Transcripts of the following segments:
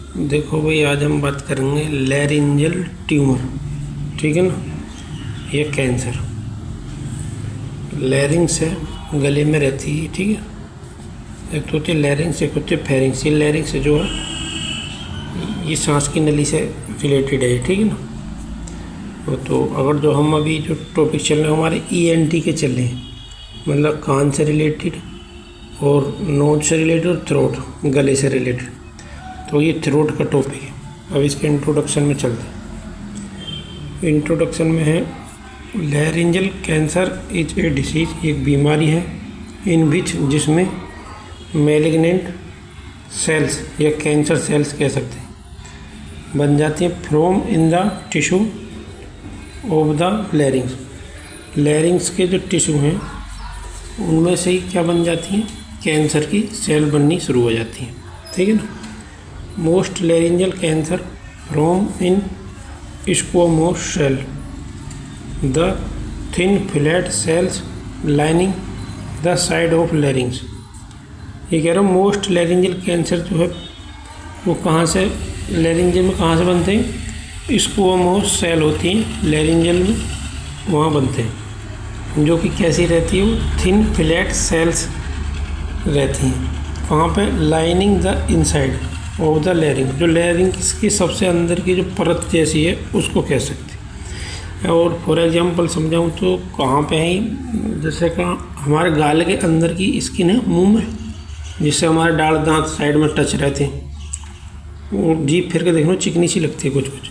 देखो भाई, आज हम बात करेंगे लैरिंजल ट्यूमर। ठीक है ना, ये कैंसर लैरिंग्स है, गले में रहती है। ठीक है, एक तो होती है लैरिंग्स, एक होती है फेरिंग्स। ये लैरिंग्स जो है ये सांस की नली से रिलेटेड है। ठीक है ना, तो अगर जो हम अभी जो टॉपिक चल रहे हैं हमारे ENT के चल रहे हैं, मतलब कान से रिलेटेड और नोज से रिलेटेड और थ्रोट, गले से रिलेटेड। तो ये थ्रोट का टॉपिक है। अब इसके इंट्रोडक्शन में चलते हैं। इंट्रोडक्शन में है laryngeal cancer is a disease, एक बीमारी है इन विच जिसमें मैलिग्नेंट सेल्स या कैंसर सेल्स कह सकते हैं बन जाती हैं from in the tissue of the larynx. लैरिंग्स के जो टिश्यू हैं उनमें से ही क्या बन जाती हैं, कैंसर की सेल बननी शुरू हो जाती हैं। ठीक है ना, most laryngeal cancer from in squamous cell, the thin flat cells lining the side of larynx. ये कह रहा हूँ मोस्ट लैरिंजल कैंसर जो है वो कहाँ से, लैरिंजल में कहाँ से बनते हैं, स्क्वोमोस सेल होती हैं लैरिंजल में, वहाँ बनते हैं, जो कि कैसी रहती है, वो थिन फ्लैट सेल्स रहती हैं। वहाँ पे lining the inside of the larynx, जो लैरिंग्स की सबसे अंदर की जो परत जैसी है उसको कह सकते हैं। और फॉर एग्जांपल समझाऊँ तो कहाँ पे है, जैसे कहाँ हमारे गाल के अंदर की स्किन है मुंह में, जिससे हमारे दाढ़ दांत साइड में टच रहते हैं, और जीभ फिर के देखना चिकनी सी लगती है कुछ कुछ।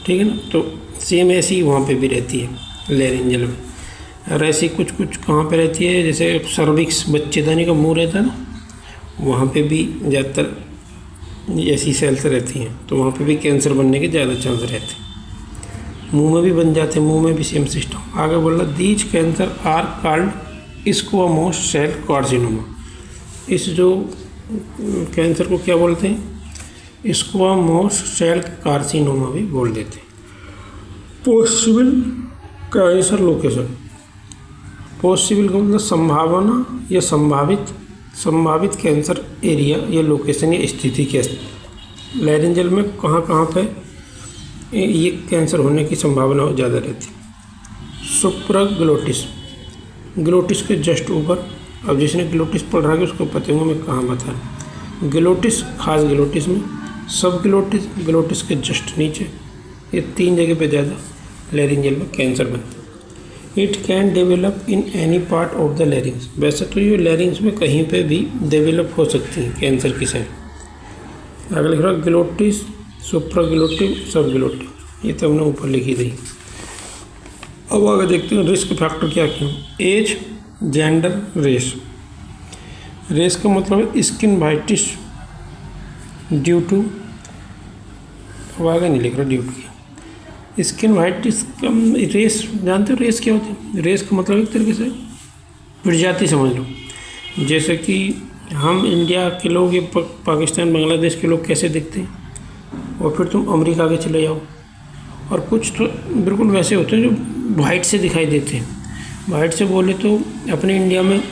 ठीक है ना, तो सेम ऐसी ही वहाँ पे भी रहती है लैरिंजल में। और ऐसी कुछ कुछ कहाँ पे रहती है, जैसे सर्विक्स, बच्चेदानी का मुंह रहता है ना, वहाँ पे भी ज़्यादातर ऐसी सेल्स रहती हैं, तो वहाँ पे भी कैंसर बनने के ज़्यादा चांस रहते हैं। मुंह में भी बन जाते हैं, मुंह में भी सेम सिस्टम। आगे बोल रहा, these cancer are called squamous cell carcinoma. इस जो कैंसर को क्या बोलते हैं, स्क्वोमोस सेल कार्सिनोमा भी बोल देते हैं। पॉसिबल कैंसर लोकेशन, पॉसिबल का मतलब संभावना या संभावित कैंसर एरिया या लोकेशन या स्थिति के लैरिंजल में कहाँ कहाँ पे ये कैंसर होने की संभावना ज़्यादा रहती है। सुप्राग्लोटिस, ग्लोटिस के जस्ट ऊपर। अब जिसने ग्लोटिस पढ़ रहा है उसको पता होगा मैं कहाँ बता रहा हूँ। ग्लोटिस, खास ग्लोटिस में, सब ग्लोटिस, ग्लोटिस के जस्ट नीचे, ये 3 जगह पे ज़्यादा लैरिंजल में कैंसर बनता है। It can develop in any part of the larynx. वैसे तो ये लैरिंग्स में कहीं पे भी डेवलप हो सकती है कैंसर की सेल। अगर लिख रहा ग्लोटिस, सुप्राग्लोटिव, सब ग्लोटिव, ये तो हमने ऊपर लिखी थी। अब आगे देखते हैं रिस्क फैक्टर क्या क्यों। As, gender, race. रेस का मतलब है स्किन वाइटिश ड्यू टू, अब आगे नहीं लिख रहा ड्यू टू, स्किन वाइटिश का रेस जानते हो, रेस क्या होती है। रेस का मतलब एक तरीके से प्रजाति समझ लो। जैसे कि हम इंडिया के लोग, ये पाकिस्तान बांग्लादेश के लोग कैसे दिखते हैं, और फिर तुम अमेरिका के चले जाओ, और कुछ तो बिल्कुल वैसे होते हैं जो वाइट से दिखाई देते हैं। वाइट से बोले तो अपने इंडिया में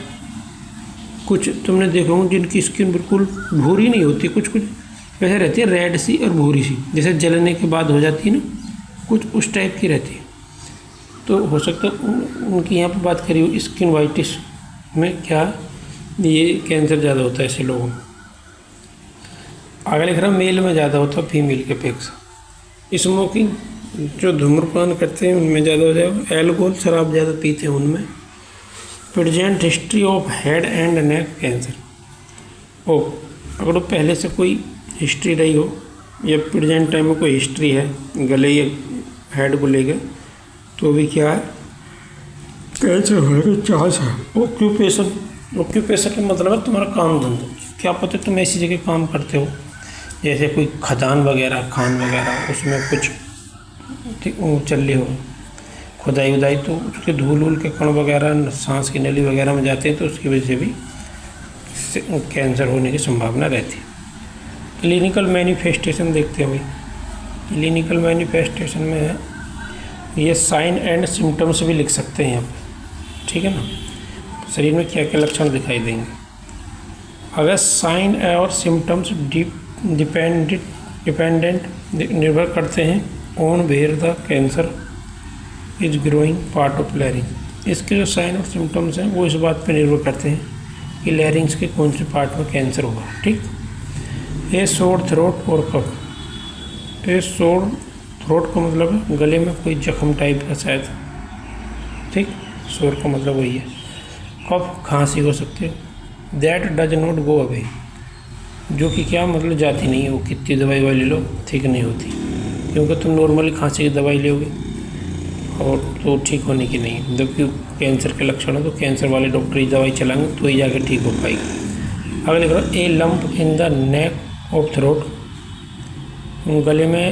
कुछ तुमने देखा होगा जिनकी स्किन बिल्कुल भूरी नहीं होती, कुछ कुछ वैसे रहती है, रेड सी और भूरी सी, जैसे जलने के बाद हो जाती है ना, कुछ उस टाइप की रहती है। तो हो सकता है उनकी यहाँ पर बात करी हो स्किन वाइटिश में, क्या ये कैंसर ज़्यादा होता है ऐसे लोगों में। आगे लिख रहा मेल में ज़्यादा होता है फीमेल के अपेक्षा। स्मोकिंग, जो धूम्रपान करते हैं उनमें ज़्यादा हो जाएगा। एल्कोहल, शराब ज़्यादा पीते हैं उनमें। Present history of head and neck cancer, ओ अगर वो पहले से कोई हिस्ट्री रही हो या प्रेजेंट टाइम में कोई हिस्ट्री है गले या हेड को लेकर, तो भी क्या है, कैंसर होने के चांस है। ऑक्यूपेशन, ऑक्यूपेशन का मतलब है तुम्हारा काम धंधा। क्या पता तुम ऐसी जगह काम करते हो जैसे कोई खदान वगैरह, खान वगैरह, उसमें कुछ चल रही हो खुदाई उदाई, तो उसके धूल वूल के कण वगैरह सांस की नली वगैरह में जाते हैं, तो उसकी वजह से भी कैंसर होने की संभावना रहती है। क्लिनिकल मैनिफेस्टेशन देखते हैं भाई। क्लिनिकल मैनिफेस्टेशन में है ये साइन एंड सिम्टम्स भी लिख सकते हैं यहाँ पे। ठीक है ना, शरीर में क्या क्या लक्षण दिखाई देंगे। अगर साइन और सिम्टम्स डिपेंडेड डिपेंडेंट निर्भर करते हैं on where the cancer is growing part of larynx. इसके जो साइन और सिम्टम्स हैं वो इस बात पर निर्भर करते हैं कि लैरिंग्स के कौन से पार्ट में कैंसर होगा। ठीक। ए सोर थ्रोट और कफ। ए सोर थ्रोट का मतलब है गले में कोई जख्म टाइप का शायद। ठीक। सोर का मतलब वही है। कफ खांसी हो सकती है। That does not go away, जो कि क्या मतलब जाती नहीं है, वो कितनी दवाई वाली लो ठीक नहीं होती, क्योंकि तुम नॉर्मली खांसी की दवाई लोगे और तो ठीक होने की नहीं। जबकि कैंसर के लक्षण हो तो कैंसर वाले डॉक्टर ही दवाई चलाएंगे तो ही जाके ठीक हो पाएगी। अगर लिख रहा ए lump in the neck of throat, गले में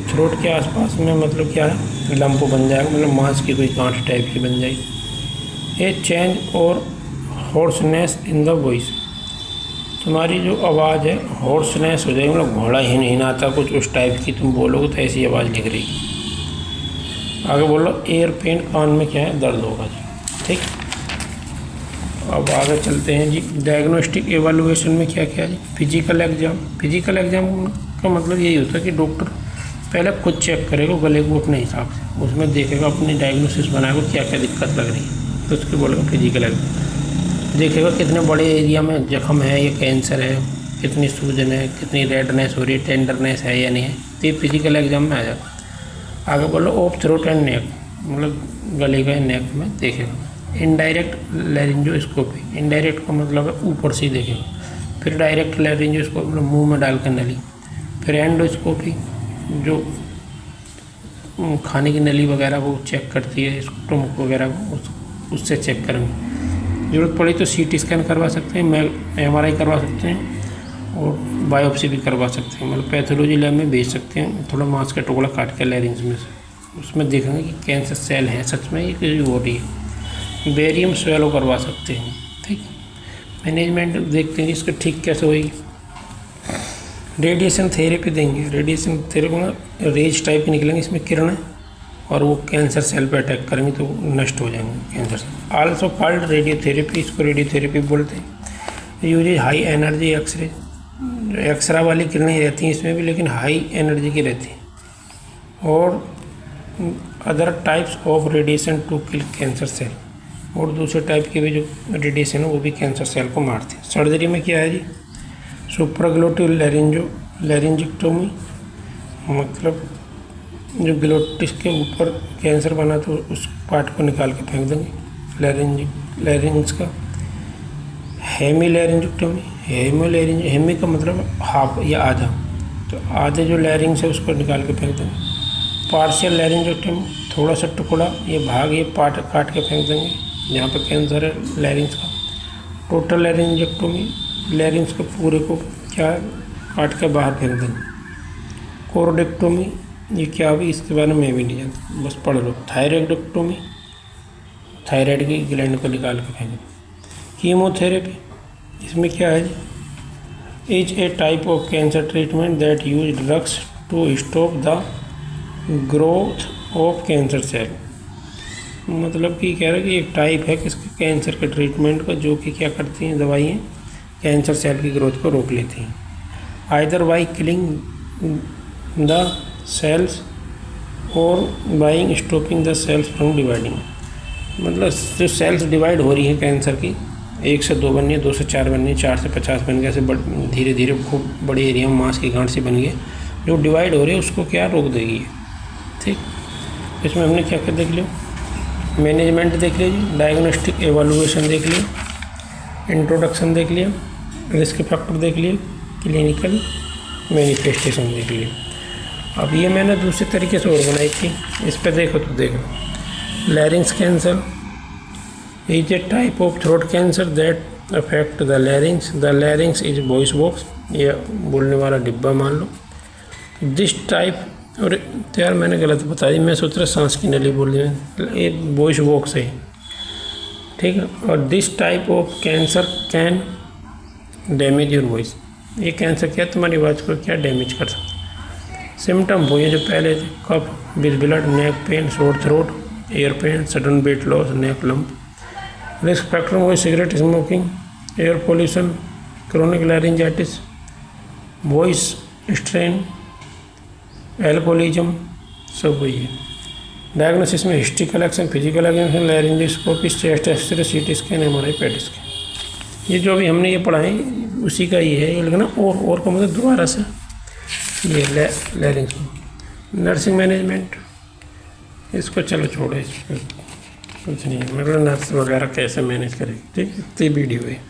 थ्रोट के आसपास में मतलब क्या है, लंप बन जाएगा, मतलब मांस की कोई गांठ टाइप की बन जाएगी। ए चेंज और हॉर्सनेस इन द वॉइस, तुम्हारी जो आवाज़ है हॉर्सनेस हो जाएगी, मतलब घोड़ा ही नहीं आता कुछ उस टाइप की तुम बोलोगे तो ऐसी आवाज़ निकल रही। आगे बोलो एयर पेन, कान में क्या है दर्द होगा जी। ठीक। अब आगे चलते हैं जी। डायग्नोस्टिक एवेलुएशन में क्या क्या है जी। Physical exam. फिजिकल एग्जाम का मतलब यही होता है कि डॉक्टर पहले खुद चेक करेगा गले को अपने हिसाब से, उसमें देखेगा अपनी डायग्नोसिस बनाएगा क्या क्या दिक्कत लग रही है, तो उसको बोलेगा फिजिकल एग्जाम। देखेगा कितने बड़े एरिया में जख्म है या कैंसर है, कितनी सूजन है, कितनी रेडनेस हो रही है, टेंडरनेस है या नहीं है, तो ये फिजिकल एग्जाम में आ जाता। आगे बोलो ऑफ थ्रोट एंड नेक, मतलब गले का नेक में देखेगा। इनडायरेक्ट लैरिंजोस्कोपी, इनडायरेक्ट का मतलब है ऊपर से ही देखेगा। फिर डायरेक्ट लैरिंजोस्कोपी मतलब मुंह में डाल कर नली। फिर एंडोस्कोपी जो खाने की नली वगैरह वो चेक करती है, स्टोमक वगैरह को उससे चेक करेंगे। ज़रूरत पड़ी तो सीटी स्कैन करवा सकते हैं, MRI करवा सकते हैं और बायोप्सी भी करवा सकते हैं, मतलब पैथोलॉजी लैब में भेज सकते हैं। थोड़ा मांस का टुकड़ा काट के लैरिंग्स में से उसमें देखेंगे कि कैंसर सेल है सच में ये किसी हो रही है। बेरियम स्वेलो करवा सकते हैं। ठीक। मैनेजमेंट देखते हैं इसका ठीक कैसे होगी। रेडिएशन थेरेपी देंगे। रेडिएशन थेरेपी में रेज टाइप के निकलेंगे इसमें किरणें, और वो कैंसर सेल पे अटैक करेंगे तो नष्ट हो जाएंगे cancer cell. Also called radiotherapy, इसको रेडियोथेरेपी बोलते हैं। Use high energy x-ray, x-ray वाली किरणें रहती हैं इसमें भी, लेकिन हाई एनर्जी की रहती हैं। और other types of radiation to kill cancer cell, और दूसरे टाइप के भी जो रेडिएशन है वो भी कैंसर सेल को मारते हैं। सर्जरी में क्या है जी। सुप्राग्लोटिव लैरिंजेक्टोमी, मतलब जो ग्लोटिस के ऊपर कैंसर बना तो उस पार्ट को निकाल के फेंक देंगे लैरिंग्स का। हेमी लैरिंजेक्टोमी, हेमी का मतलब हाफ या आधा, तो आधे जो लैरिंग्स है उसको निकाल के फेंक देंगे। पार्शियल लैरिंजेक्टोमी, थोड़ा सा टुकड़ा ये भाग ये पार्ट काट के फेंक देंगे जहाँ पे कैंसर है लैरिंग्स का। टोटल लैरिंजेक्टोमी, लैरिंग्स को पूरे को क्या काट के बाहर फेंक देंगे। कोरोडेक्टोमी, ये क्या भी इसके बारे में भी नहीं जानता, बस पढ़ लो। थायरॉइडेक्टोमी, थायराइड की ग्लैंड को निकाल के फेंक देंगे। कीमोथेरेपी, इसमें क्या है जी। Is a type of cancer treatment that use drugs to stop the growth of cancer cell, मतलब कि कह रहे हैं कि एक टाइप है किसके कैंसर के ट्रीटमेंट का, जो कि क्या करती हैं दवाइयाँ कैंसर सेल की ग्रोथ को रोक लेती हैं। Either by killing the cells और बाइंग stopping the cells from dividing, मतलब जो सेल्स डिवाइड हो रही हैं कैंसर की, 1 से 2 बननी है, 2 से 4 बननी है, 4 से 50 बन गए, ऐसे धीरे धीरे खूब बड़े एरिया में मांस की गांठ से बन गए, जो डिवाइड हो रही है उसको क्या रोक देगी। ठीक। इसमें हमने क्या क्या देख लिया। मैनेजमेंट देख लीजिए, डायग्नोस्टिक एवेलुएशन देख लिया, इंट्रोडक्शन देख लिया, रिस्क फैक्टर देख लिए, क्लिनिकल मैनिफेस्टेशन देख लिए। अब ये मैंने दूसरे तरीके से और बनाई थी, इस पर देखो तो देखो। लैरिंग्स cancer is a type of throat cancer that affect the larynx. The larynx is voice box, ये बोलने वाला डिब्बा मान लो। दिस टाइप, और यार मैंने गलत बता दी, मैं सोच रहा सांस की नली बोल रही, ये वॉइस बॉक्स है। ठीक है। और this type of cancer can damage your voice, ये कैंसर क्या तुम्हारी आवाज़ को क्या डैमेज कर सकता है। सिम्टम वो ये जो पहले थे, cough with blood, neck pain, sore throat, ear pain, sudden weight loss, neck lump. Risk factor वो cigarette smoking, air pollution, chronic laryngitis, voice strain, alcoholism, सब वही है। डायग्नोसिस में history collection, physical examination, laryngoscopy, chest X ray, CT scan, MRI, PET scan, ये जो भी हमने ये पढ़ा है उसी का ही है। ये लिखना और का मतलब दोबारा से ये लैरिंग्स। नर्सिंग मैनेजमेंट, इसको चलो छोड़ो, इस पर कुछ नहीं है, मतलब नर्स वगैरह कैसे मैनेज करेगी, ठीक है, इतनी वीडियो है।